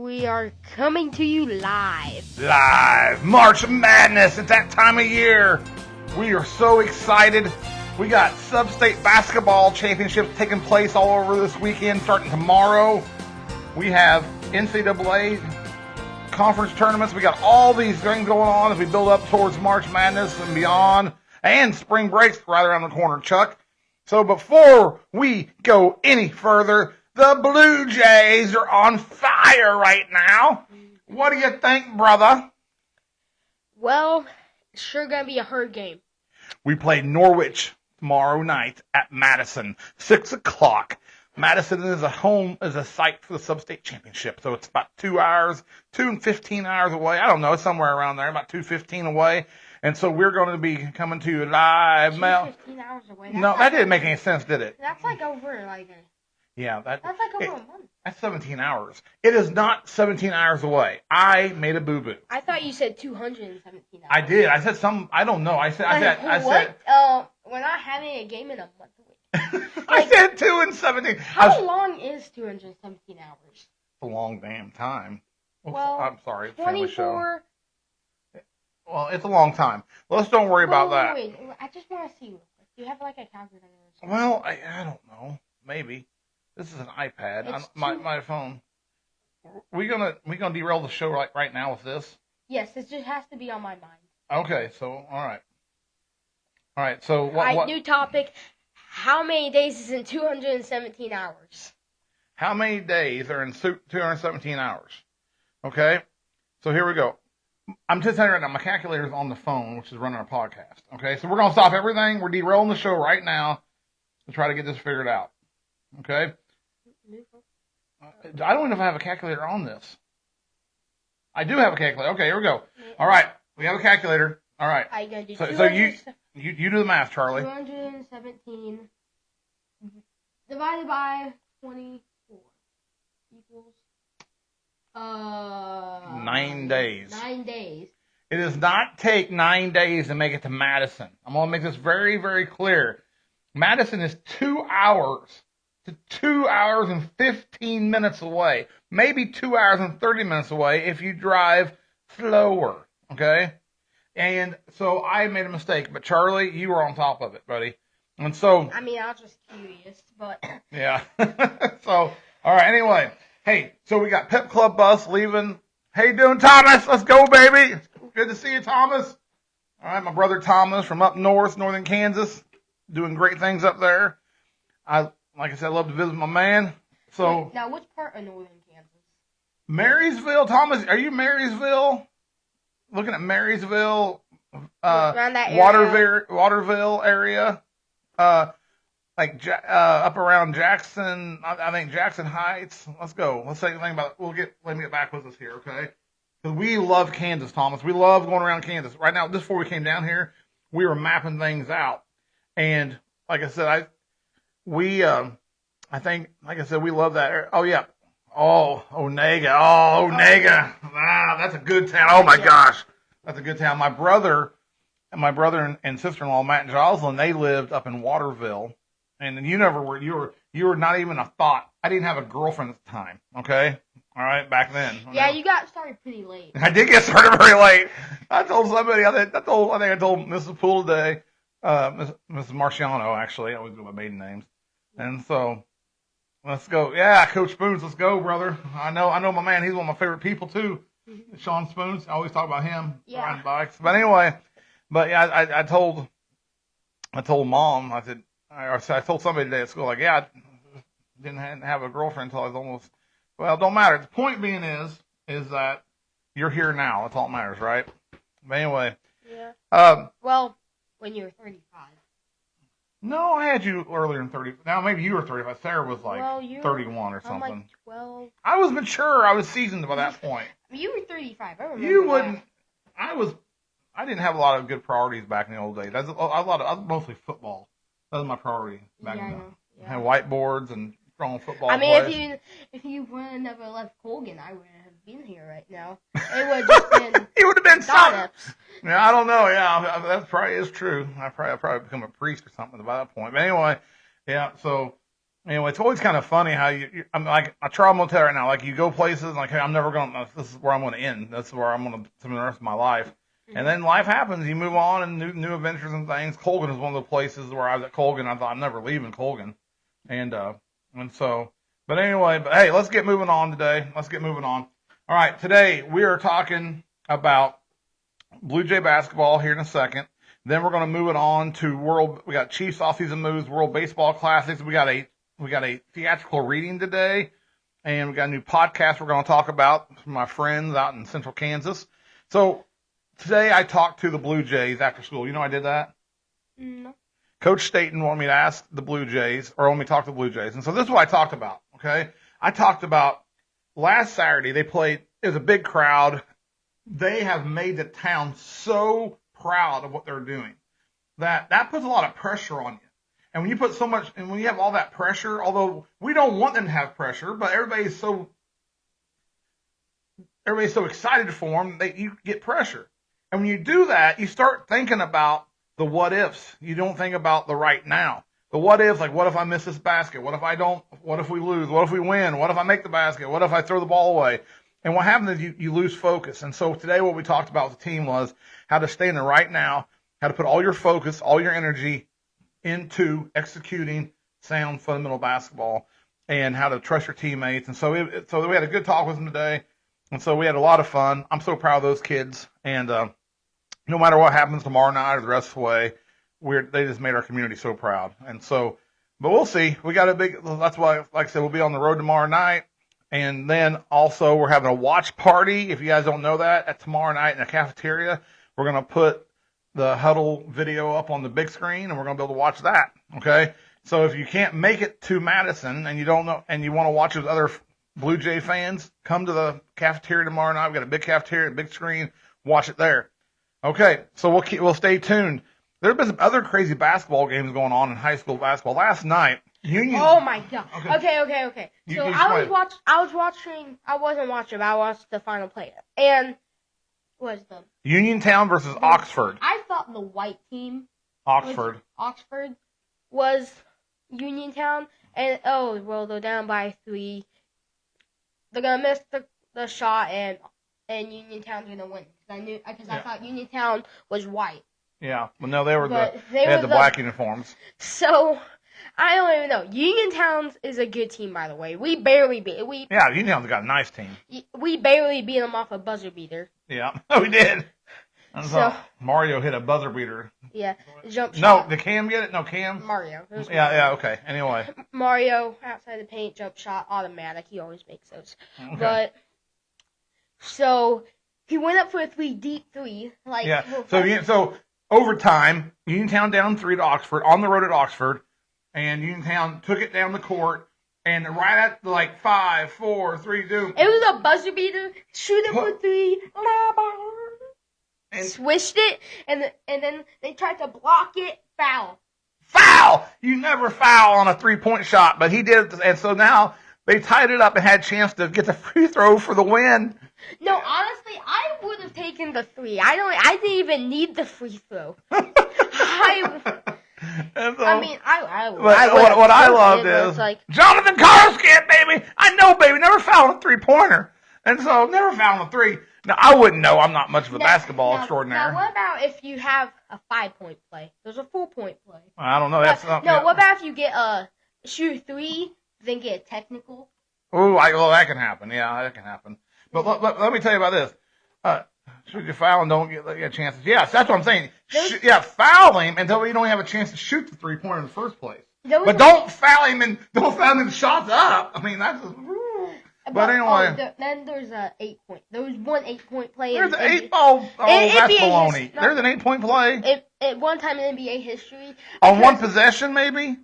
we are coming to you live. Live! March Madness! It's that time of year! We are so excited. We got sub-state basketball championships taking place all over this weekend, starting tomorrow. We have NCAA conference tournaments. We got all these things going on as we build up towards March Madness and beyond. And spring break's right around the corner, Chuck. So before we go any further, the Blue Jays are on fire right now. What do you think, brother? Well, it's sure going to be a hard game. We play Norwich tomorrow night at Madison, 6 o'clock. Madison is a site for the sub-state championship, so it's about 2 hours, 2 and 15 hours away. I don't know, somewhere around there, about 2:15 away. And so we're going to be coming to you live. 15 hours away. No, that didn't make any sense, did it? That's like over Yeah, that's like over a month. That's 17 hours. It is not 17 hours away. I made a boo-boo. I thought you said 217 hours. I did. I said I don't know. I said. We're not having a game in a month. I said 2 and 17. How long is 217 hours? A long damn time. Well, I'm sorry. 24. Well, it's a long time. Let's don't worry about that. Wait, I just want to see. Do you have like a calculator or something? Well, I don't know. Maybe. This is an iPad. My phone. We gonna derail the show right now with this? Yes, it just has to be on my mind. Okay, so all right. So what? New topic. How many days is in 217 hours? How many days are in 217 hours? Okay, so here we go. I'm just telling you right now, my calculator's on the phone, which is running a podcast. Okay, so we're going to stop everything. We're derailing the show right now to try to get this figured out. Okay? I don't even know if I have a calculator on this. I do have a calculator. Okay, here we go. All right, we have a calculator. All right. So you do the math, Charlie. 217 divided by 24 equals 9 days. 9 days. It does not take 9 days to make it to Madison. I'm going to make this very, very clear. Madison is 2 hours to 2 hours and 15 minutes away. Maybe 2 hours and 30 minutes away if you drive slower. Okay? And so I made a mistake, but Charlie, you were on top of it, buddy. And so I mean, I was just curious, but yeah. So all right. Anyway, hey, so we got Pep Club bus leaving. How you doing, Thomas? Let's go, baby. Good to see you, Thomas. All right, my brother Thomas from up north, northern Kansas, doing great things up there. Like I said, I love to visit my man. So now, which part of northern Kansas? Marysville, Thomas. Are you Marysville? Looking at Marysville, around that area. Waterville area, up around Jackson. I think Jackson Heights. Let's go. Let's say anything about it. Let me get back with us here, okay? Because we love Kansas, Thomas. We love going around Kansas. Right now, just before we came down here, we were mapping things out, and like I said, we love that area. Oh yeah. Oh, Onega. Oh, Onega. Ah, that's a good town. Oh, my gosh. That's a good town. My brother and sister-in-law, Matt and Jocelyn, they lived up in Waterville. And you never were. You were not even a thought. I didn't have a girlfriend at the time. Okay? All right? Back then. Yeah, you got started pretty late. I did get started very late. I told somebody, I think I told Mrs. Poole today, Mrs. Marciano, actually. I always do my maiden names. And so... Let's go. Yeah, Coach Spoons, let's go, brother. I know my man. He's one of my favorite people, too. Sean Spoons. I always talk about him riding bikes. But anyway, I told Mom, I told somebody today at school, like, yeah, I didn't have a girlfriend until I was almost, well, it don't matter. The point being is that you're here now. That's all that matters, right? But anyway. Yeah. Well, when you were 35. No, I had you earlier than 30. Now, maybe you were 35. Sarah was like 31 or something. I'm like 12. I was mature. I was seasoned by that point. You were 35. I remember You wouldn't. That. I didn't have a lot of good priorities back in the old days. I was mostly football. That was my priority back then. Yeah. I had whiteboards and throwing football. I mean, if you would have never left Colgan, I wouldn't have been here right now. It would have just been. It would have been something. Yeah, I don't know. Yeah, that probably is true. I probably become a priest or something by that point. But anyway, yeah. So Anyway, it's always kind of funny how I'm like, I try, I'm going to tell you right now, like you go places like, hey, I'm never going to, this is where I'm going to end. This is where I'm going to spend the rest of my life. And then life happens. You move on and new adventures and things. Colgan is one of the places where I was at Colgan. I thought I'm never leaving Colgan. And so, but anyway, hey, let's get moving on today. Let's get moving on. All right. Today we are talking about Blu-Jay Basketball here in a second. Then we're going to move it on to we got Chiefs Offseason Moves, World Baseball Classics. We got a theatrical reading today. And we got a new podcast we're going to talk about from my friends out in central Kansas. So, today I talked to the Blue Jays after school. You know I did that? No. Coach Staten wanted me to ask the Blue Jays, or want me to talk to the Blue Jays. And so this is what I talked about, okay? I talked about last Saturday they played, it was a big crowd. They have made the town so proud of what they're doing that puts a lot of pressure on you. And when you put so much, and when you have all that pressure, although we don't want them to have pressure, but everybody's so excited for them that you get pressure. And when you do that, you start thinking about the what ifs. You don't think about the right now. The what ifs, like what if I miss this basket? What if I don't? What if we lose? What if we win? What if I make the basket? What if I throw the ball away? And what happens is you lose focus. And so today what we talked about with the team was how to stay in the right now, how to put all your focus, all your energy into executing sound fundamental basketball, and how to trust your teammates. And so we had a good talk with them today. And so we had a lot of fun. I'm so proud of those kids. And no matter what happens tomorrow night or the rest of the way, they just made our community so proud. And so, but we'll see. We got that's why, like I said, we'll be on the road tomorrow night. And then also we're having a watch party. If you guys don't know that, at tomorrow night in the cafeteria, we're going to put the huddle video up on the big screen and we're going to be able to watch that. Okay. So if you can't make it to Madison and you don't know, and you want to watch with other Blue Jay fans, come to the cafeteria tomorrow night. We've got a big cafeteria, big screen. Watch it there. Okay, so we'll stay tuned. There have been some other crazy basketball games going on in high school basketball. Last night, Union. Oh my God. Okay. So I wasn't watching, but I watched the final play. And was the Uniontown versus Oxford. I thought the white team Oxford was Uniontown, and they're down by 3. They're gonna miss the shot, and Uniontown's gonna win. I thought Uniontown was white. Yeah, well, no, they had the black uniforms. So I don't even know. Uniontown is a good team, by the way. Yeah, Uniontown's got a nice team. We barely beat them off a buzzer beater. Yeah, we did. And so Mario hit a buzzer beater. Yeah, jump shot. No, did Cam get it? No, Cam. Mario. Yeah, okay. Anyway. Mario outside the paint, jump shot, automatic. He always makes those. Okay. But so he went up for a deep three. So overtime, Uniontown down 3 to Oxford on the road at Oxford, and Uniontown took it down the court. And right at 5, 4, 3, 2. It was a buzzer beater. Shoot it for 3. And swished it, and then they tried to block it. Foul! You never foul on a 3-point shot, but he did, and so now they tied it up and had a chance to get the free throw for the win. No, honestly, I would have taken the 3. I didn't even need the free throw. What I loved is Jonathan Carskett, baby. I know, baby. Never fouled a 3-pointer, and so never fouled a 3. Now I wouldn't know. I'm not much of a basketball extraordinaire. Now, what about if you have a 5-point play? There's a 4-point play. I don't know. What about if you get shoot 3, then get a technical? Oh, that can happen. Yeah, that can happen. But let me tell you about this. Should you foul and don't get chances? Yes, that's what I'm saying. Foul him until you don't have a chance to shoot the 3-pointer in the first place. But don't foul him and shots up. I mean, that's just... But anyway. Then there's a 8-point. There was one 8-point play. There's an 8. That's baloney. There's an 8-point play. At one time in NBA history. On one possession, maybe?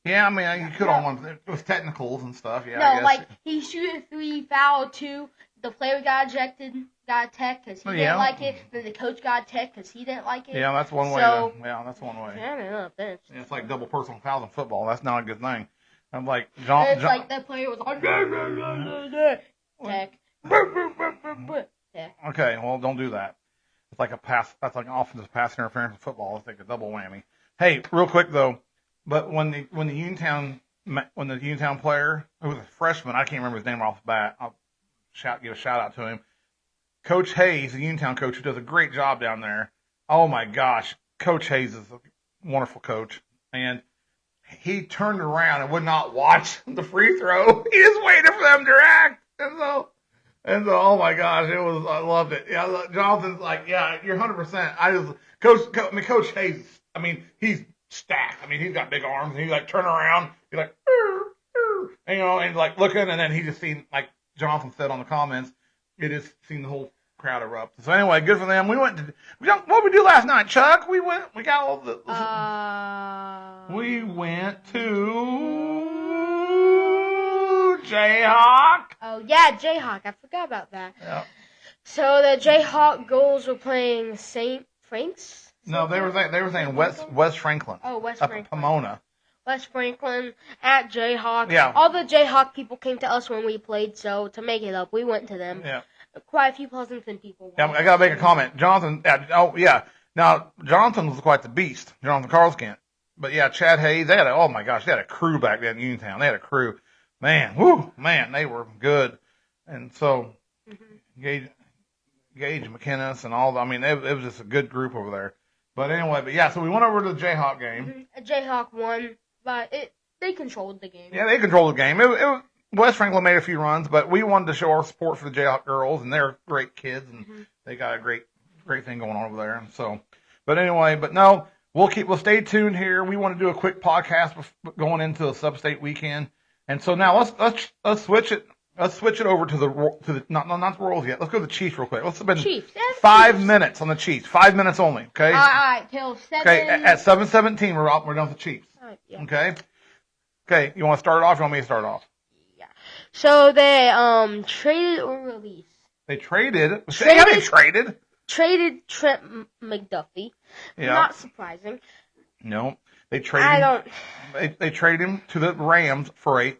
Yeah, I mean, you could on one. It was technicals and stuff. Yeah. No, he shoot a 3, foul 2. The player got ejected, got a tech because he didn't like it. Then the coach got a tech because he didn't like it. Yeah, that's one way. That's one way. I don't know. It's like double personal fouls in football. That's not a good thing. I'm like, like that player was like, tech. Okay, well, don't do that. It's like a pass. That's like an offensive pass interference in football. It's like a double whammy. Hey, real quick though, but when the Uniontown when the Uniontown player, who was a freshman, I can't remember his name off the bat. I'll give a shout out to him. Coach Hayes, the Uniontown coach, who does a great job down there. Oh my gosh, Coach Hayes is a wonderful coach, and he turned around and would not watch the free throw. He just waited for them to react, and so, oh my gosh, I loved it. Yeah, Jonathan's like, yeah, you're 100%. Coach Hayes, he's stacked. He's got big arms, and he like turn around, he's like, and, and like looking, and then he just seen, like Jonathan said on the comments, it just seen the whole crowd erupt. So anyway, good for them. What did we do last night, Chuck? We got all the. We went to Jayhawk. Oh yeah, Jayhawk. I forgot about that. Yeah. So the Jayhawk girls were playing St. Frank's. No, they were saying West Franklin. Oh, West Up Franklin. in Pomona. West Franklin at Jayhawk. Yeah. All the Jayhawk people came to us when we played, so to make it up, we went to them. Yeah. Quite a few Pleasanton people. Yeah, I gotta make a comment. Jonathan. Oh yeah. Now Jonathan was quite the beast. Jonathan Carlskent. But yeah, Chad Hayes. They had a crew back then in Uniontown. They had a crew. Man, they were good. And so Gage McKinnis and all. It was just a good group over there. But anyway, so we went over to the Jayhawk game. Jayhawk won, but they controlled the game. Yeah, they controlled the game. It was, West Franklin made a few runs, but we wanted to show our support for the Jayhawk girls, and they're great kids, and they got a great thing going on over there. So, but anyway, no, we'll stay tuned here. We want to do a quick podcast going into a sub-state weekend, and so now let's switch it. Let's switch it over to the not the Royals yet. Let's go to the Chiefs real quick. Let's spend Chiefs. 5 minutes on the Chiefs. 5 minutes only. Okay. All right, till 7. Okay. At 7:17, we're done with the Chiefs. All right, yeah. Okay. Okay. You want to start it off? Or you want me to start it off? Yeah. So they traded or released. They traded. They traded. Traded Trent McDuffie. Yeah. Not surprising. No. They traded. They traded him to the Rams for a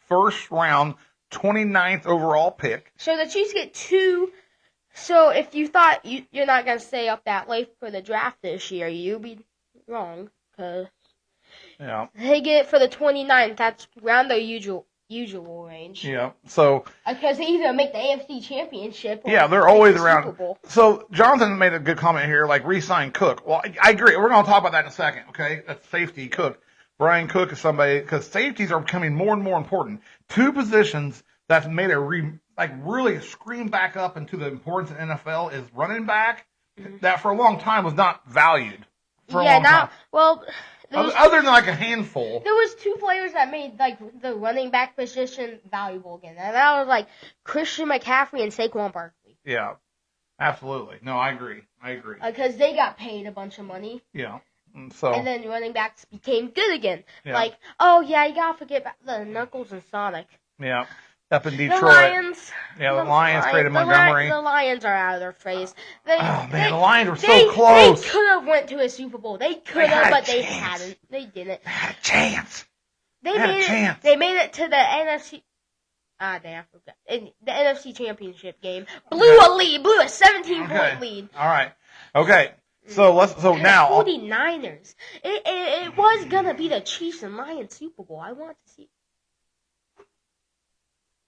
first round 29th overall pick. So the Chiefs get 2. So if you thought you're not going to stay up that late for the draft this year, you'd be wrong. Because they get it for the 29th. That's around the usual range. Yeah. So because they either make the AFC Championship or they're always the around. Super Bowl. So Jonathan made a good comment here, like re-sign Cook. Well, I agree. We're going to talk about that in a second. Okay, that's safety Cook. Brian Cook is somebody, because safeties are becoming more and more important. 2 positions that's made really scream back up into the importance in NFL is running back, that for a long time was not valued. Other than like a handful. There was 2 players that made the running back position valuable again, and that was like Christian McCaffrey and Saquon Barkley. Yeah, absolutely. No, I agree. Because they got paid a bunch of money. Yeah. And then running backs became good again. Yeah. You gotta forget about the Knuckles and Sonic. Yeah. Up in Detroit. The Lions. Yeah, the Lions created Montgomery. The Lions are out of their phase. The Lions were so close. They could have went to a Super Bowl. They could have, but they hadn't. They didn't. They had a chance. They made it to the NFC. I forgot. In the NFC Championship game. Blew a 17-point lead. All right. Okay. So now 49ers. It was gonna be the Chiefs and Lions Super Bowl. I want to see.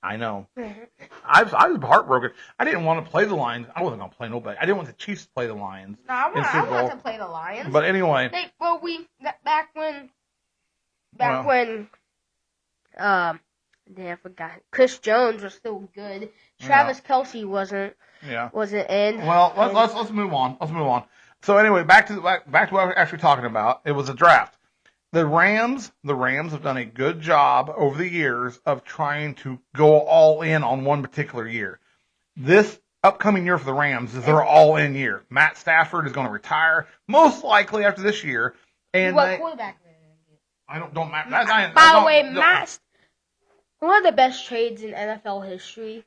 I know. I was heartbroken. I didn't want to play the Lions. I wasn't gonna play nobody. I didn't want the Chiefs to play the Lions. No, I want to play the Lions. But anyway. Back when I forgot. Chris Jones was still good. Travis Kelce wasn't. Yeah. Wasn't in. Well, let's move on. So anyway, back to what we're actually talking about. It was a draft. The Rams have done a good job over the years of trying to go all in on one particular year. This upcoming year for the Rams is their all-in year. Matt Stafford is going to retire, most likely after this year. And what quarterback? I don't matter. By the way, Matt, one of the best trades in NFL history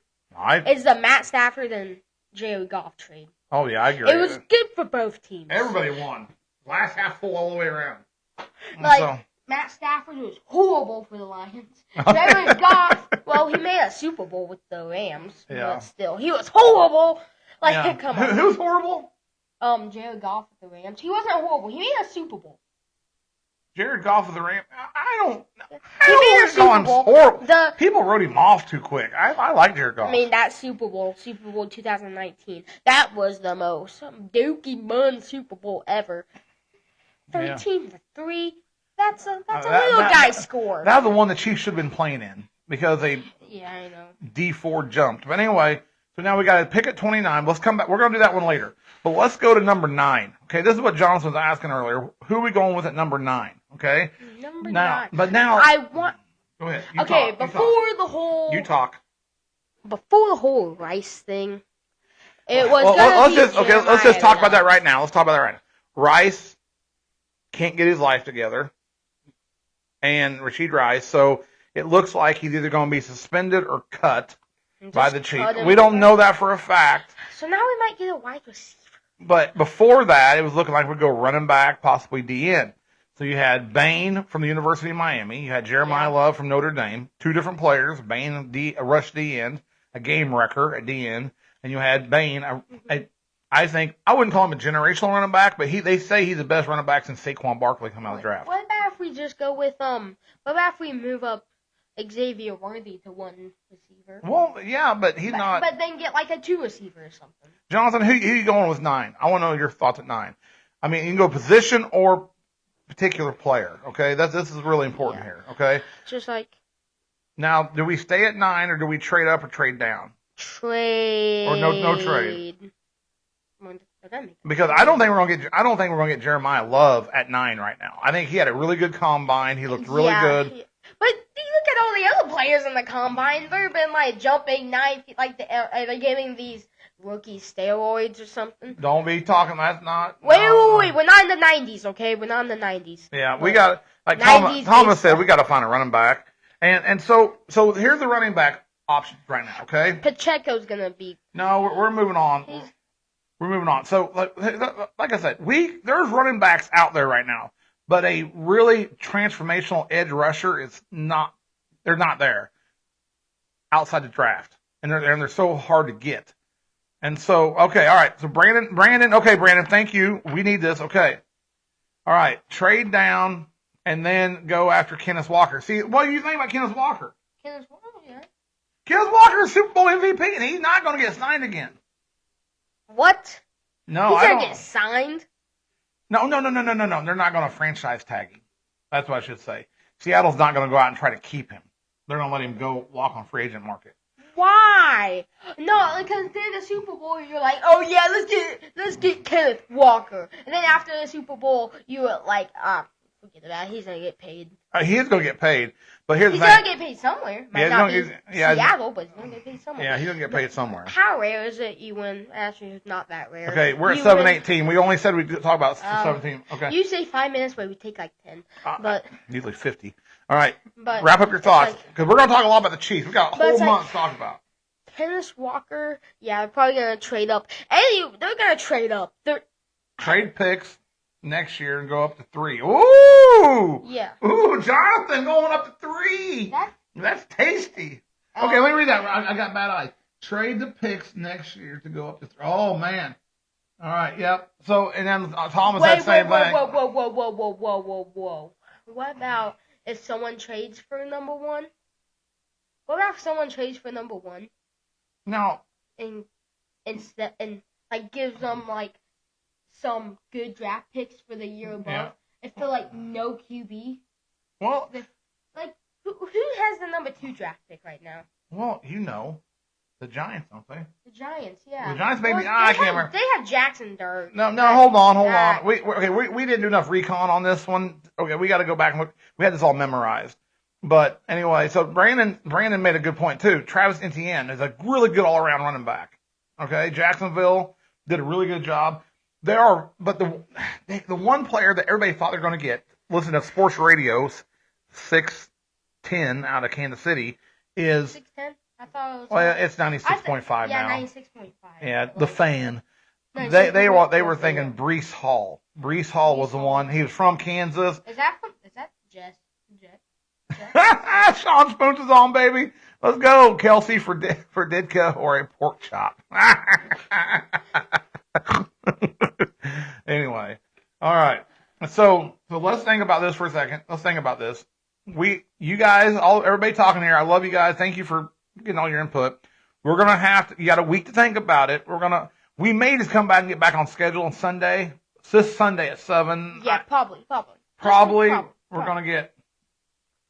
is the Matt Stafford and Jared Goff trade. Oh yeah, I agree. It was good for both teams. Everybody won. Glass half full all the way around. Matt Stafford was horrible for the Lions. Jared Goff, well, he made a Super Bowl with the Rams, but still, he was horrible. Come on. Who was horrible? Jared Goff with the Rams. He wasn't horrible. He made a Super Bowl. Jared Goff of the Rams. I don't He made a Super Bowl. People wrote him off too quick. I like Jared Goff. I mean, that Super Bowl 2019, that was the most dookie bun Super Bowl ever. 13-3. That's a little guy score. That was the one the Chiefs should have been playing in because they I know. D4 jumped. But anyway, so now we got to pick at 29. Let's come back. We're going to do that one later. But let's go to number 9. Okay, this is what Jonathan was asking earlier. Who are we going with at number 9? Okay. Number 9. But now I want. Go ahead. Before the whole Rice thing, it was. Let's just talk about that right now. Rice can't get his life together, and Rashid Rice. So it looks like he's either going to be suspended or cut by the Chiefs. We don't know that for a fact. So now we might get a wide receiver. But before that, it was looking like we'd go running back, possibly DN. So you had Bain from the University of Miami. You had Jeremiah Love from Notre Dame. 2 different players. Bain, a rush DN, a game wrecker at DN. And you had Bain, I think, I wouldn't call him a generational running back, but they say he's the best running back since Saquon Barkley come out of the draft. What about if we just go with, what about if we move up Xavier Worthy to 1 receiver? Well, yeah, but he's not. But then get like a 2 receiver or something. Jonathan, who you going with 9? I want to know your thoughts at 9. I mean, you can go position or particular player, okay? This is really important here, okay? Just like. Now, do we stay at 9 or do we trade up or trade down? Trade. Or no trade? Because I don't think we're gonna get Jeremiah Love at 9 right now. I think he had a really good combine. He looked really good. But you look at all the other players in the combine. They've been like jumping 9 feet, like they're giving these rookies steroids or something. Don't be talking. That's not. Wait. We're not in the 90s, okay? We're not in the 90s. Yeah, we got like Thomas said, we got to find a running back. And so here's the running back options right now, okay? Pacheco's gonna be. No, we're moving on. We're moving on. So like I said, there's running backs out there right now, but a really transformational edge rusher is not. They're not there outside the draft, and they're so hard to get. And so, okay, all right. So Brandon, okay, Brandon, thank you. We need this, okay. All right, trade down and then go after Kenneth Walker. See, what do you think about Kenneth Walker? Kenneth Walker, yeah. Kenneth Walker is Super Bowl MVP, and he's not going to get signed again. What? No, he's going to get signed? No. They're not going to franchise tag him. That's what I should say. Seattle's not going to go out and try to keep him. They're going to let him go walk on free agent market. Why? No, because then the Super Bowl, you're like, oh yeah, let's get Kenneth Walker, and then after the Super Bowl, you were like, forget about it. He's gonna get paid. He is gonna get paid, but here's he's the thing. Gonna get paid somewhere. Might not be Seattle, but he's gonna get paid somewhere. Yeah, he's gonna get paid somewhere. How rare is it you win? Actually, it's not that rare. Okay, we're at 7:18. We only said we'd talk about 17. Okay. You say 5 minutes, but we take like 10. But usually 50. All right. But wrap up your thoughts, because we're gonna talk a lot about the Chiefs. We got a whole month to talk about. Kenneth Walker, yeah, they're probably gonna trade up. They're gonna trade up. Trade picks next year and go up to 3. Ooh! Yeah. Ooh, Jonathan going up to 3. That's tasty. Okay, let me read that. I got bad eyes. Trade the picks next year to go up to 3. Oh, man. All right, yep. So, and then Thomas had the same thing. Whoa. What about if someone trades for number 1? What about if someone trades for number 1? No. And like gives them like some good draft picks for the year above. Yeah. If they're like no QB. Well, like who has the number 2 draft pick right now? Well, the Giants, don't they? The Giants, yeah. The Giants, maybe. I can't remember. They have Jackson Dart. No, hold on. We didn't do enough recon on this one. Okay, we got to go back and look. We had this all memorized. But anyway, so Brandon made a good point too. Travis Etienne is a really good all-around running back. Okay, Jacksonville did a really good job. But the one player that everybody thought they're going to get, listen to sports radios, 6'10" out of Kansas City is 6'10". I thought it was. Well, it's 96.5 now. Yeah, 96.5. Yeah, the fan. They were thinking Breece Hall. Breece Hall was the one. He was from Kansas. Is that Jet? Sean Spoons is on, baby. Let's go, Kelsey for Ditka or a pork chop. Anyway, all right. So let's think about this for a second. Let's think about this. You guys, everybody talking here. I love you guys. Thank you for getting all your input. We're gonna have to. You got a week to think about it. We may just come back and get back on schedule on Sunday. It's this Sunday at 7. Yeah, probably. We're gonna get.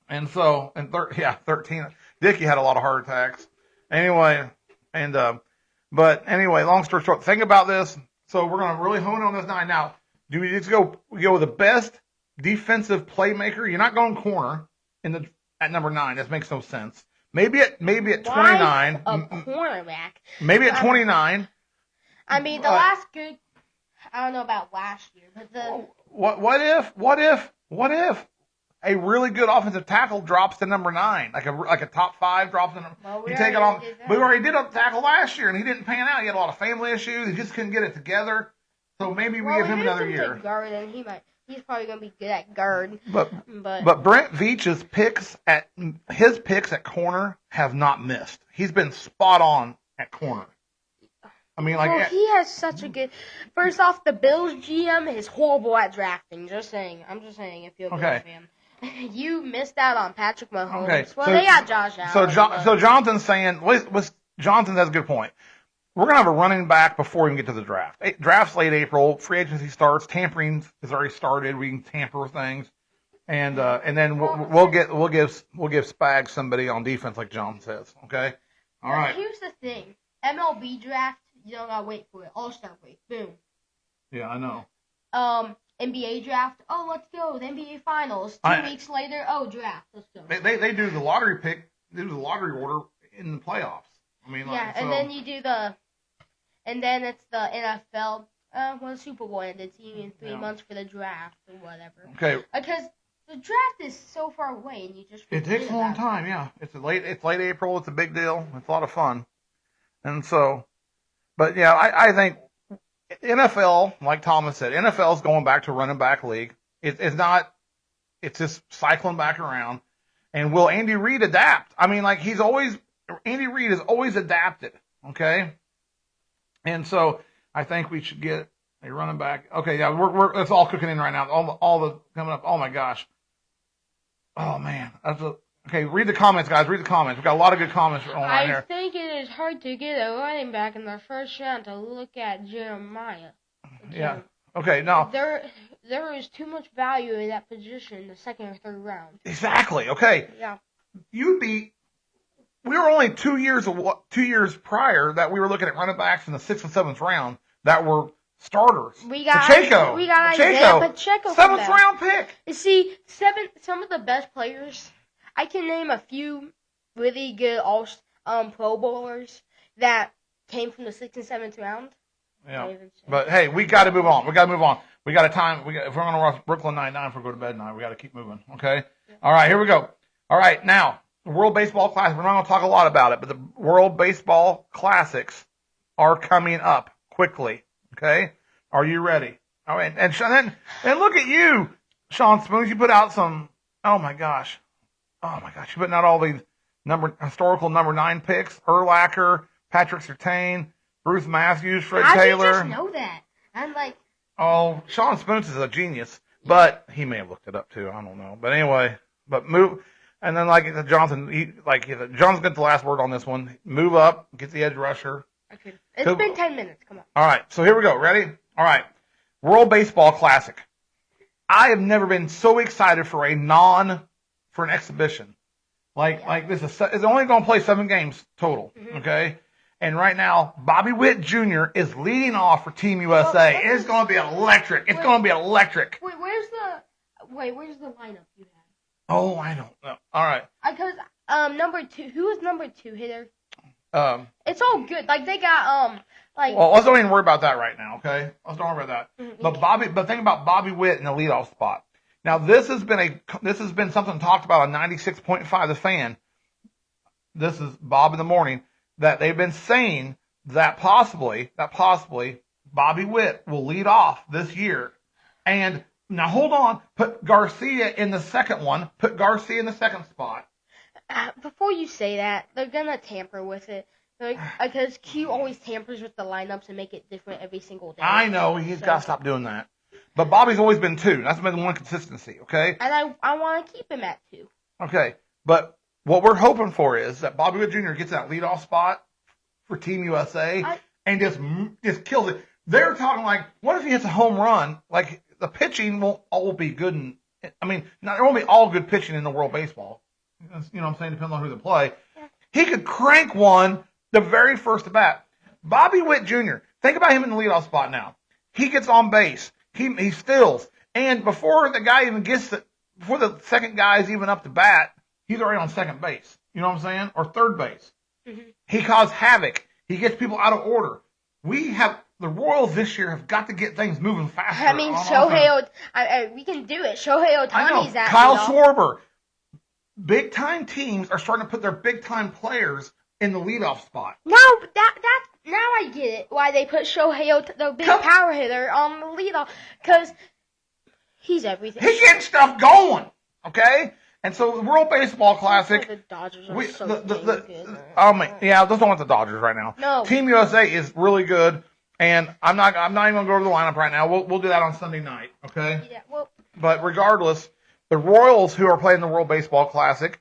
And so 13. Dickie had a lot of heart attacks. Anyway, but anyway, long story short, think about this. So we're gonna really hone in on this 9 now. Do we just go with the best defensive playmaker? You're not going corner at number 9. That makes no sense. Maybe at 29. Why a cornerback? Maybe at 29. I mean, the last good. I don't know about last year, but what if a really good offensive tackle drops to number 9, like a top 5 drops to number. Well, you take it off. We already did a tackle last year, and he didn't pan out. He had a lot of family issues. He just couldn't get it together. So maybe we give him another year. Guard, and he's probably gonna be good at guard. But Brent Veach's picks at corner have not missed. He's been spot on at corner. I mean, he has such a good. First off, the Bills GM is horrible at drafting. I'm just saying, if you're a Bills fan. You missed out on Patrick Mahomes. Okay, well, they got Josh Allen. So Jonathan's saying, Jonathan has a good point. We're going to have a running back before we can get to the draft. Draft's late April. Free agency starts. Tampering has already started. We can tamper with things. And then we'll give Spags somebody on defense like John says. Okay? All right. Here's the thing. MLB draft, you don't got to wait for it. All-Star break. Boom. Yeah, I know. NBA draft, let's go. The NBA Finals. 2 weeks later, draft. Let's go. They do the lottery pick. They do the lottery order in the playoffs. I mean, and then you do and then it's the NFL. When the Super Bowl ended, so you need 3 months for the draft or whatever. Okay. Because the draft is so far away, and you just it takes a long time. Yeah, it's late April. It's a big deal. It's a lot of fun, and so, but yeah, I think NFL, like Thomas said, NFL is going back to running back league. It's not. It's just cycling back around. And will Andy Reid adapt? I mean, Andy Reid has always adapted. Okay. And so I think we should get a running back. Okay, yeah, it's all cooking in right now. All the coming up. Oh my gosh. Oh man. Okay, read the comments, guys. Read the comments. We've got a lot of good comments on here. I think it is hard to get a running back in the first round to look at Jeremiah. Yeah. Okay, no. There is too much value in that position in the second or third round. Exactly. Okay. Yeah. We were only 2 years prior that we were looking at running backs in the 6th and 7th round that were starters. We got Isaiah Pacheco. 7th round pick. You see, some of the best players. I can name a few really good Pro Bowlers that came from the 6th and 7th round. Yeah. But hey, we got to move on. We got a time. If we're going to watch Brooklyn Nine-Nine before we go to bed tonight, we got to keep moving. Okay. Yeah. All right. Here we go. All right. Now, the World Baseball Classic. We're not going to talk a lot about it, but the World Baseball Classics are coming up quickly. Okay. Are you ready? All right. And look at you, Sean Spoons. You put out some. Oh my gosh. You're putting out all these historical number 9 picks: Urlacher, Patrick Surtain, Bruce Matthews, Fred Taylor. How did you just know that? I'm like. Oh, Sean Spoons is a genius, but he may have looked it up too. I don't know. But anyway, move, and then Johnson, John's got the last word on this one. Move up, get the edge rusher. Okay. It's been 10 minutes. Come on. All right, so here we go. Ready? All right. World Baseball Classic. I have never been so excited for an exhibition. Like this is only going to play 7 games total. Mm-hmm. Okay. And right now, Bobby Witt Jr. is leading off for Team USA. It's going to be electric. It's going to be electric. Where's the lineup you have? Oh, I don't know. All right. Because number 2, who is number 2 hitter? It's all good. Like they got Well, let's don't even worry about that right now. Okay, let's don't worry about that. Mm-hmm. But think about Bobby Witt in the leadoff spot. Now this has been something talked about on 96.5 The Fan. This is Bob in the Morning. That they've been saying that possibly Bobby Witt will lead off this year. And now hold on, put Garcia in the second one. Put Garcia in the second spot. Before you say that, they're gonna tamper with it. Because Q always tampers with the lineups and make it different every single day. I know, he's got to stop doing that. But Bobby's always been 2. That's been the one consistency, okay? And I want to keep him at 2. Okay, but what we're hoping for is that Bobby Witt Jr. gets that leadoff spot for Team USA and just kills it. They're talking like, what if he hits a home run? Like, the pitching won't all be good. There won't be all good pitching in the world baseball. You know what I'm saying? Depending on who they play. Yeah. He could crank one the very first at bat. Bobby Witt Jr., think about him in the leadoff spot now. He gets on base. He steals. And before the second guy is even up to bat, he's already on second base. You know what I'm saying? Or third base. Mm-hmm. He caused havoc. He gets people out of order. The Royals this year have got to get things moving faster. We can do it. Shohei Ohtani's at Kyle Schwarber. Big-time teams are starting to put their big-time players in the leadoff spot. No, now I get it. Why they put Shohei, the big power hitter, on the leadoff. Because he's everything. He's getting stuff going, okay? And so the World Baseball Classic. The Dodgers are so good. Let's don't want the Dodgers right now. No. Team USA is really good, and I'm not even gonna go over the lineup right now. We'll do that on Sunday night, okay? Yeah. Well. But regardless, the Royals who are playing the World Baseball Classic,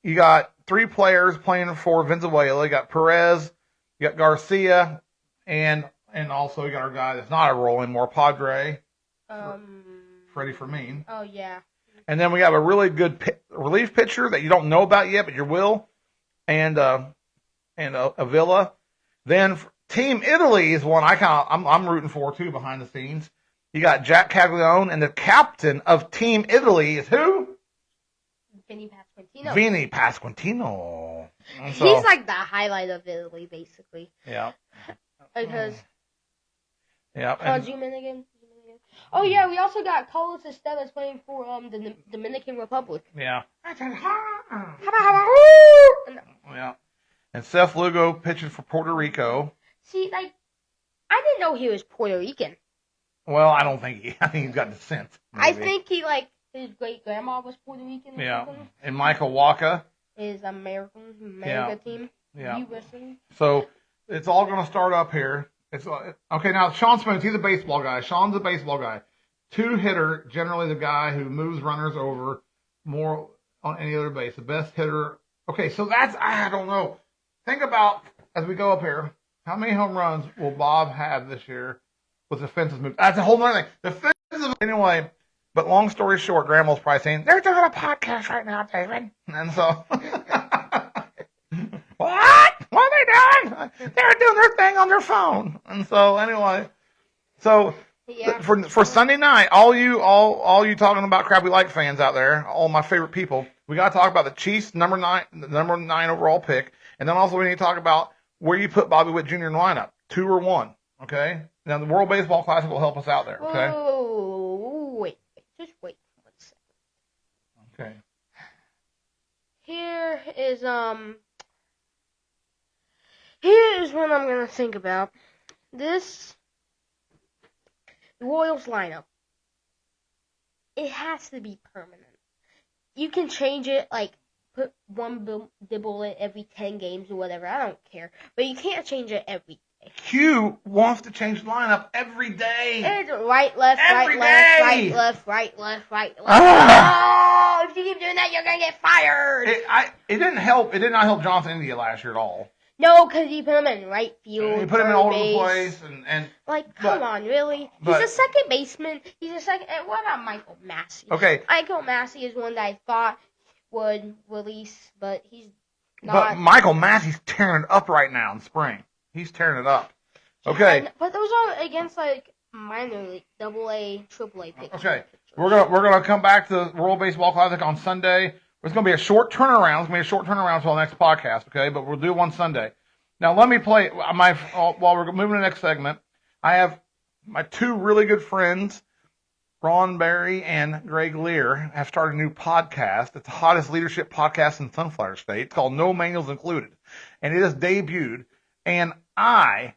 you got 3 players playing for Venezuela. You got Perez, you got Garcia, and also you got our guy that's not a Royal anymore, Padre. Freddie Fermin. Oh yeah. And then we have a really good relief pitcher that you don't know about yet, but you will, and Avila. Then Team Italy is one I'm rooting for too behind the scenes. You got Jack Caglione, and the captain of Team Italy is who? Vinny Pasquantino. He's like the highlight of Italy, basically. Yeah. Because. Yeah. Again. Oh yeah, we also got Carlos Esteves playing for the Dominican Republic. Yeah. Yeah. And Seth Lugo pitching for Puerto Rico. See, I didn't know he was Puerto Rican. Well, I think he's got descent. Maybe. I think his great grandma was Puerto Rican. Yeah. And Michael Waka is America team. Yeah. USA. So it's all going to start up here. Okay, now Sean Spoons, he's a baseball guy. Sean's a baseball guy. 2-hitter, generally the guy who moves runners over more on any other base. The best hitter. Okay, so I don't know. Think about, as we go up here, how many home runs will Bob have this year with the fences moved? That's a whole other thing. The fences, anyway, but long story short, Grandma's probably saying, they're doing a podcast right now, David. And so, what? What are they doing? They're doing their thing on their phone. And so, anyway, yeah. For Sunday night, all you talking about crap we like fans out there, all my favorite people, we got to talk about the Chiefs number 9 overall pick, and then also we need to talk about where you put Bobby Witt Jr. in the lineup, 2 or 1. Okay. Now the World Baseball Classic will help us out there. Okay. Oh, wait, just wait 1 second. Okay. Here's what I'm gonna think about. The Royals lineup. It has to be permanent. You can change it, like put one dibble in every 10 games or whatever. I don't care, but you can't change it every day. Q wants to change the lineup every day. It's right, left, every right, day. Left, right, left, right, left, right, left. Oh, if you keep doing that, you're gonna get fired. It didn't help. It did not help Jonathan India last year at all. No, because he put him in right field. He put him in all over the place, and come on, really? He's a second baseman. He's a second. And what about Michael Massey? Okay, Michael Massey is one that I thought would release, but he's not. But Michael Massey's tearing it up right now in spring. He's tearing it up. Okay, but those are against like minor league, AA, AAA pitchers. Okay, we're gonna come back to the World Baseball Classic on Sunday. It's going to be a short turnaround. It's going to be a short turnaround until the next podcast, okay? But we'll do one Sunday. Now, let me play while we're moving to the next segment. I have my 2 really good friends, Ron Berry and Greg Lear, have started a new podcast. It's the hottest leadership podcast in Sunflower State. It's called No Manuals Included. And it has debuted. And I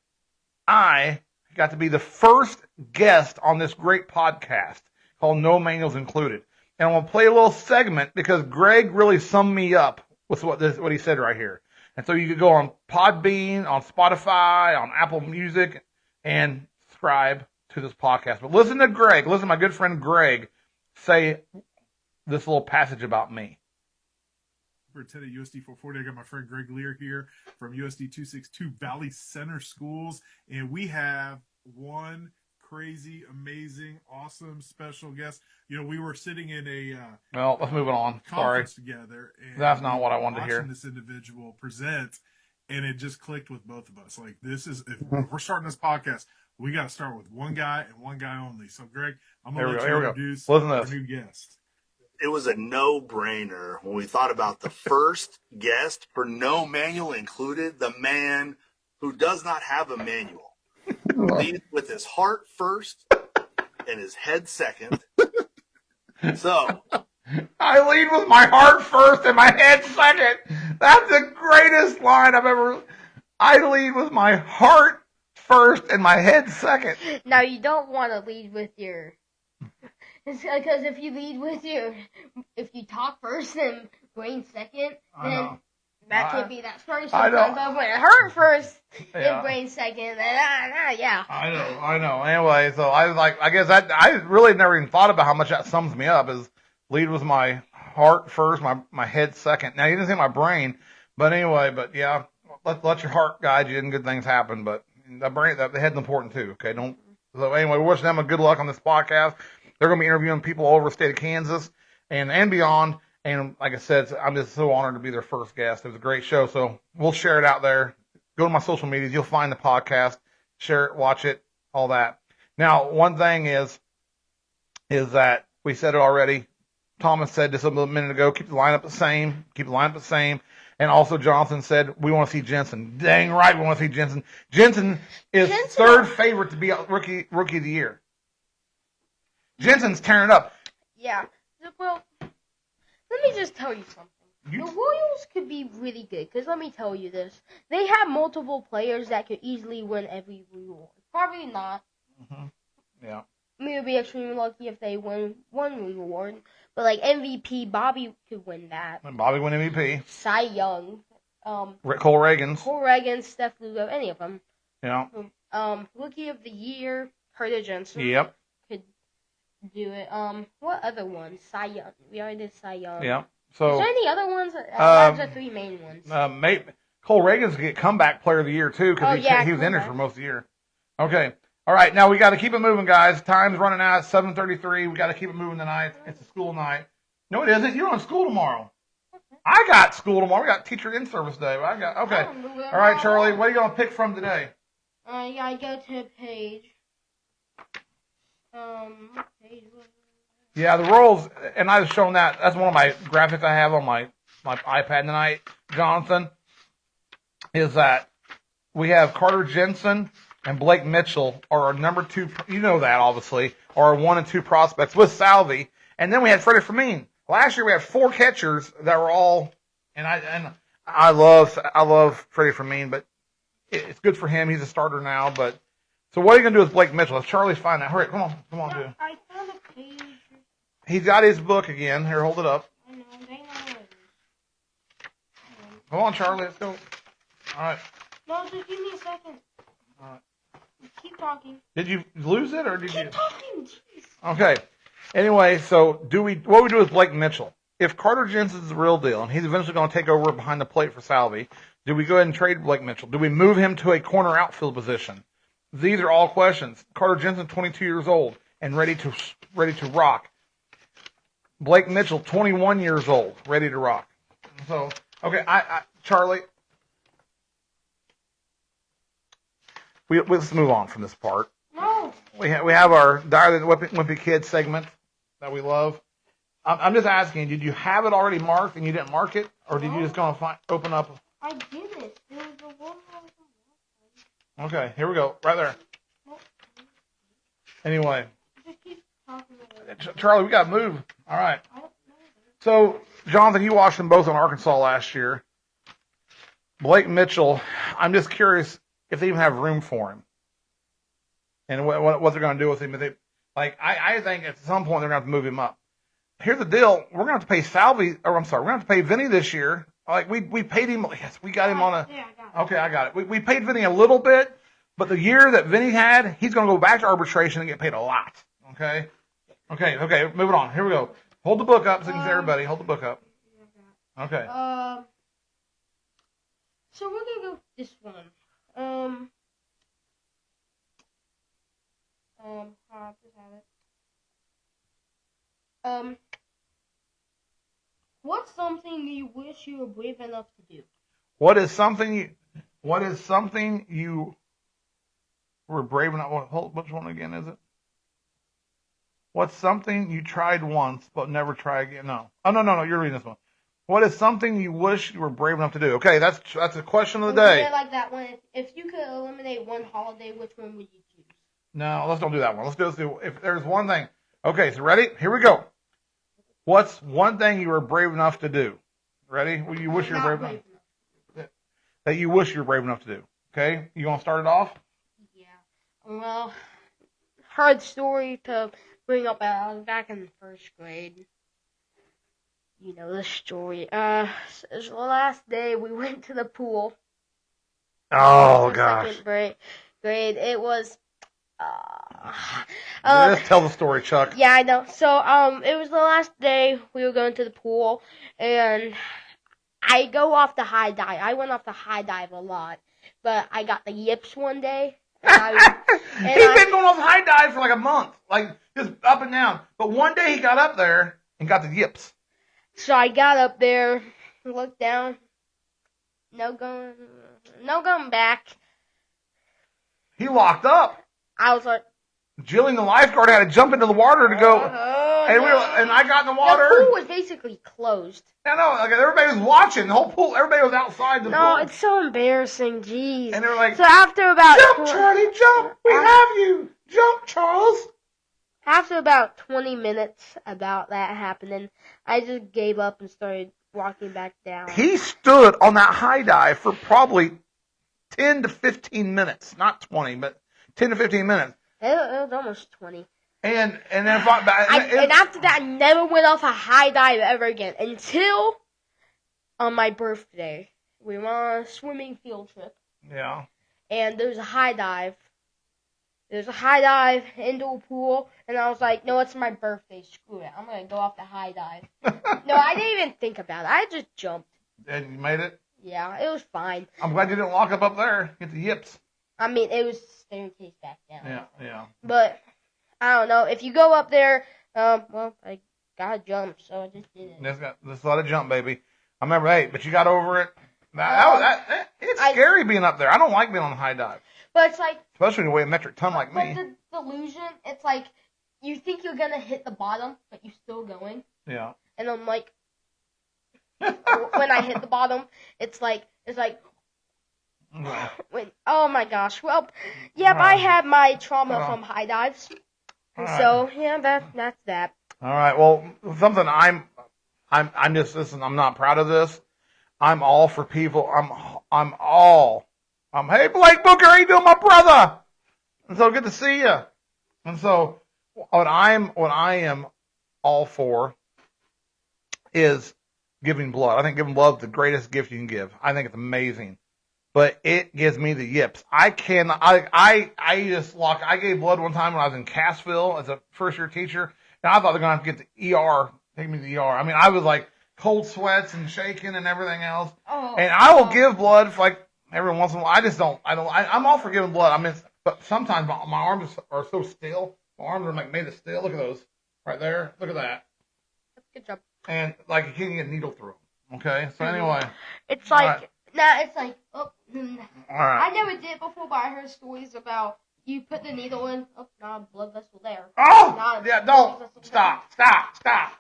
got to be the first guest on this great podcast called No Manuals Included. And I'm going to play a little segment because Greg really summed me up with what he said right here. And so you could go on Podbean, on Spotify, on Apple Music, and subscribe to this podcast. But listen to Greg. Listen to my good friend Greg say this little passage about me. Superintendent USD 440. I got my friend Greg Lear here from USD 262 Valley Center Schools, and we have one crazy, amazing, awesome special guest. We were sitting in a well, let's move on. Sorry, together. And that's not what I wanted to hear. Watching this individual present, and it just clicked with both of us. Like, this is if we're starting this podcast, we got to start with one guy and one guy only. So, Greg, I'm going to let you introduce our new guest. It was a no-brainer when we thought about the first guest for no manual included, the man who does not have a manual. Leads with his heart first and his head second. So I lead with my heart first and my head second. That's the greatest line I've ever. I lead with my heart first and my head second. Now, you don't want to lead with your... Because if you lead with if you talk first and brain second, then that could be that story sometimes. But when it hurt first and brain second, then yeah. I know. Anyway, so I guess I really never even thought about how much that sums me up. Is lead with my heart first, my head second. Now, you didn't say my brain, but anyway, yeah, let your heart guide you and good things happen. But the head's important too. Okay, don't. So anyway, we're wishing them a good luck on this podcast. They're going to be interviewing people all over the state of Kansas and beyond. And like I said, I'm just so honored to be their first guest. It was a great show. So we'll share it out there. Go to my social medias. You'll find the podcast. Share it, watch it, all that. Now, one thing is that we said it already. Thomas said this a minute ago, keep the lineup the same. Keep the lineup the same. And also Jonathan said, we want to see Jensen. Dang right, we want to see Jensen. Jensen is third favorite to be rookie of the year. Jensen's tearing it up. Yeah. Well, let me just tell you something. The Royals could be really good, because let me tell you this. They have multiple players that could easily win every reward. Probably not. Mm-hmm. Yeah. We would be extremely lucky if they win one reward. But, like, MVP, Bobby could win that. And Bobby win MVP. Cy Young. Cole Reagans. Steph Lugo, any of them. Yeah. Rookie of the Year, Curtis Jensen. Yep. Could do it. What other ones? Cy Young. We already did Cy Young. Yeah. So. Is there any other ones? Those are the three main ones. Cole Reagans could get comeback player of the year too because he was injured for most of the year. Okay. All right. Now we got to keep it moving, guys. Time's running out. 7:33. We got to keep it moving tonight. It's a school night. No, it isn't. You're on school tomorrow. I got school tomorrow. We got teacher in-service day. Okay. All right, Charlie. What are you going to pick from today? I go to page. Yeah, the Royals, and I've shown that. That's one of my graphics I have on my iPad tonight, Jonathan, is that we have Carter Jensen and Blake Mitchell are our number two, you know that, obviously, are our 1 and 2 prospects with Salvi. And then we had Freddie Fermin. Last year we had 4 catchers that were all, and I love Freddie Fermin, but it's good for him. He's a starter now, but. So what are you going to do with Blake Mitchell? Let's Charlie's find that. Hurry, come on, dude. I found a page. He's got his book again. Here, hold it up. I know, they know it. Come on, Charlie, let's go. All right. No, just give me a second. All right. Keep talking. Did you lose it or did you? Keep talking, jeez. Okay. Anyway, so what do we do with Blake Mitchell? If Carter Jensen's the real deal and he's eventually going to take over behind the plate for Salvi, do we go ahead and trade Blake Mitchell? Do we move him to a corner outfield position? These are all questions. Carter Jensen, 22 years old and ready to rock. Blake Mitchell, 21 years old, ready to rock. So, okay, Charlie, let's move on from this part. No. We have our Diary of the Wimpy Kid segment that we love. I'm just asking, did you have it already marked and you didn't mark it, or did you just go and open up? I didn't. There was a one. Okay, here we go. Right there. Anyway. Just keep talking about it. Charlie, we got to move. All right. So, Jonathan, you watched them both on Arkansas last year. Blake Mitchell, I'm just curious if they even have room for him. And what they're going to do with him. I think at some point they're going to have to move him up. Here's the deal. We're going to have to pay we're going to have to pay Vinny this year. Like, we paid him. Yes, we got him on a. Yeah, I got it. Okay, I got it. We paid Vinny a little bit, But the year that Vinny had, he's going to go back to arbitration and get paid a lot. Okay? Okay, moving on. Here we go. Hold the book up so you can see everybody. Hold the book up. Okay. So we're going to go with this one. I just have it. What's something you wish you were brave enough to do? What is something you were brave enough? Which one again is it? What's something you tried once but never try again? No. Oh no. You're reading this one. What is something you wish you were brave enough to do? Okay, that's a question of the day. Yeah, like that one. If you could eliminate one holiday, which one would you choose? No, let's don't do that one. Let's do if there's one thing. Okay, so ready? Here we go. What's one thing you were brave enough to do? Ready? Well, you wish you were brave enough. That you wish you were brave enough to do. Okay? You want to start it off? Yeah. Well, hard story to bring up. I was back in first grade. You know the story. It was the last day we went to the pool. Oh, gosh. Second grade. It was. Just tell the story, Chuck. Yeah, I know. So, it was the last day we were going to the pool, and I go off the high dive. I went off the high dive a lot, but I got the yips one day. He's been going off the high dive for like a month, like just up and down. But one day he got up there and got the yips. So I got up there, looked down, no going back. He locked up. I was like, Jillian, the lifeguard, had to jump into the water to go, and I got in the water. The pool was basically closed. I know, like everybody was watching. The whole pool, everybody was outside the pool. No, it's so embarrassing, jeez. And they were like, so after about jump, Charlie, jump. We have you. Jump, Charles. After about 20 minutes about that happening, I just gave up and started walking back down. He stood on that high dive for probably 10 to 15 minutes. Not 20, but 10 to 15 minutes. It was almost 20. And then and after that, I never went off a high dive ever again until on my birthday. We went on a swimming field trip. Yeah. And there's a high dive. There's a high dive into a pool, and I was like, no, it's my birthday. Screw it. I'm going to go off the high dive. No, I didn't even think about it. I just jumped. And you made it? Yeah, it was fine. I'm glad you didn't lock up there. Get the yips. I mean, it was staircase back down. Yeah. But, I don't know. If you go up there, well, I got to jump, so I just did it. Just let it jump, baby. I remember, hey, but you got over it. It's scary being up there. I don't like being on the high dive. But it's like... Especially when you weigh a metric ton like me. But the delusion, it's like, you think you're going to hit the bottom, but you're still going. Yeah. And I'm like... when I hit the bottom, it's like... oh my gosh. Well, yeah, I had my trauma from high dives. And so, yeah, that's that. All right. Well, something I'm just, listen, I'm not proud of this. I'm all for people. Hey, Blake Booker, how you doing, my brother? And so good to see you. And so what I am all for is giving blood. I think giving blood is the greatest gift you can give. I think it's amazing. But it gives me the yips. I gave blood one time when I was in Cassville as a first year teacher, and I thought they're gonna have to get the ER, take me to the ER. I mean, I was like cold sweats and shaking and everything else. And I will give blood for like every once in a while. I'm all for giving blood. I mean, but sometimes my arms are so still. My arms are like made of steel. Look at those right there. Look at that. Good job. And like you can't get a needle through them. Okay. So anyway. It's like, it's like, all right. I never did before, but I heard stories about you put the needle in, not a blood vessel there. Oh! Yeah, don't. Stop.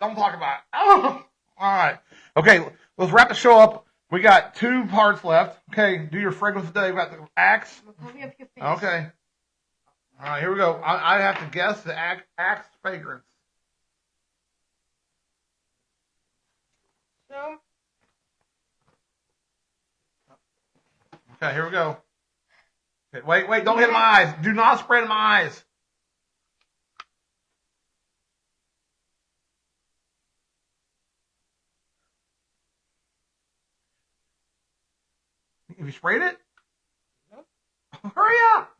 Don't talk about it. Oh! All right. Okay, let's wrap the show up. We got 2 parts left. Okay, do your fragrance today. We got the Axe. Cover up your face. Okay. All right, here we go. I have to guess the Axe fragrance. So. Okay, here we go. Okay, wait, don't hit my eyes. Do not spray in my eyes. Have you sprayed it? Nope. Hurry up.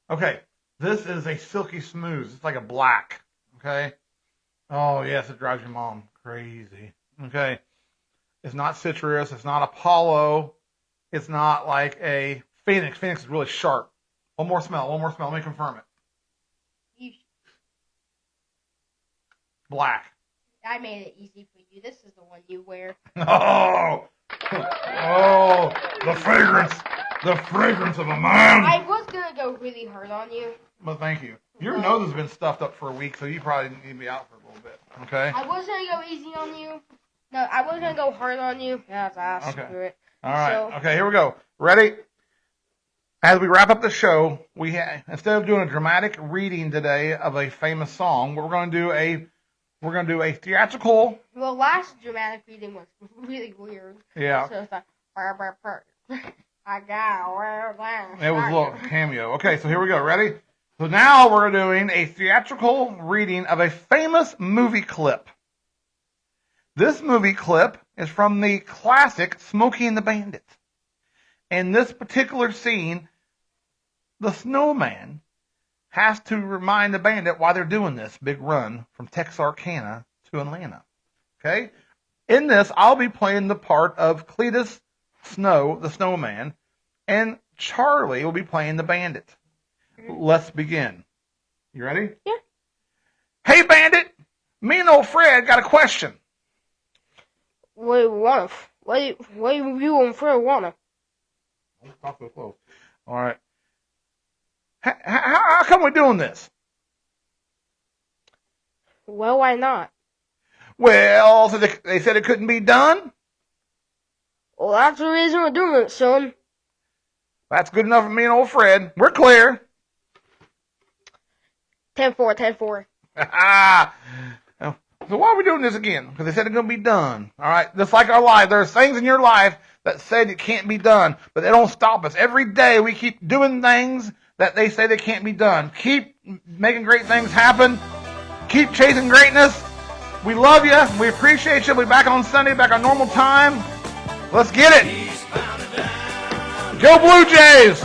Okay, this is a silky smooth. It's like a black. Okay. Oh yes, it drives your mom crazy. Okay. It's not citrus. It's not Apollo. It's not like a Phoenix. Phoenix is really sharp. One more smell. Let me confirm it. Black. I made it easy for you. This is the one you wear. Oh, oh, the fragrance of a man. I was gonna go really hard on you. Well, thank you. Your nose has been stuffed up for a week, so you probably need to be out for a little bit. Okay. I was gonna go easy on you. No, I was gonna go hard on you. Yeah, screw it. All right. So, Okay, here we go. Ready? As we wrap up the show, instead of doing a dramatic reading today of a famous song, we're going to do a theatrical. well, last dramatic reading was really weird. Yeah. So it's like, I got wear that. It was a little cameo. Okay, so here we go. Ready? So now we're doing a theatrical reading of a famous movie clip. This movie clip is from the classic Smokey and the Bandit. In this particular scene, the snowman has to remind the bandit why they're doing this big run from Texarkana to Atlanta. Okay? In this, I'll be playing the part of Cletus Snow, the snowman, and Charlie will be playing the bandit. Let's begin. You ready? Yeah. Hey, bandit! Me and old Fred got a question. What do you want? What do you and Fred want? Stop so close. All right. How come we're doing this? Well, why not? Well, so they said it couldn't be done? Well, that's the reason we're doing it, son. That's good enough for me and old Fred. We're clear. 10-4, 10-4. So why are we doing this again? Because they said it's going to be done. All right? Just like our life. There's things in your life that said it can't be done, but they don't stop us. Every day we keep doing things that they say they can't be done. Keep making great things happen. Keep chasing greatness. We love you. We appreciate you. We'll be back on Sunday, back on normal time. Let's get it. Go Blue Jays!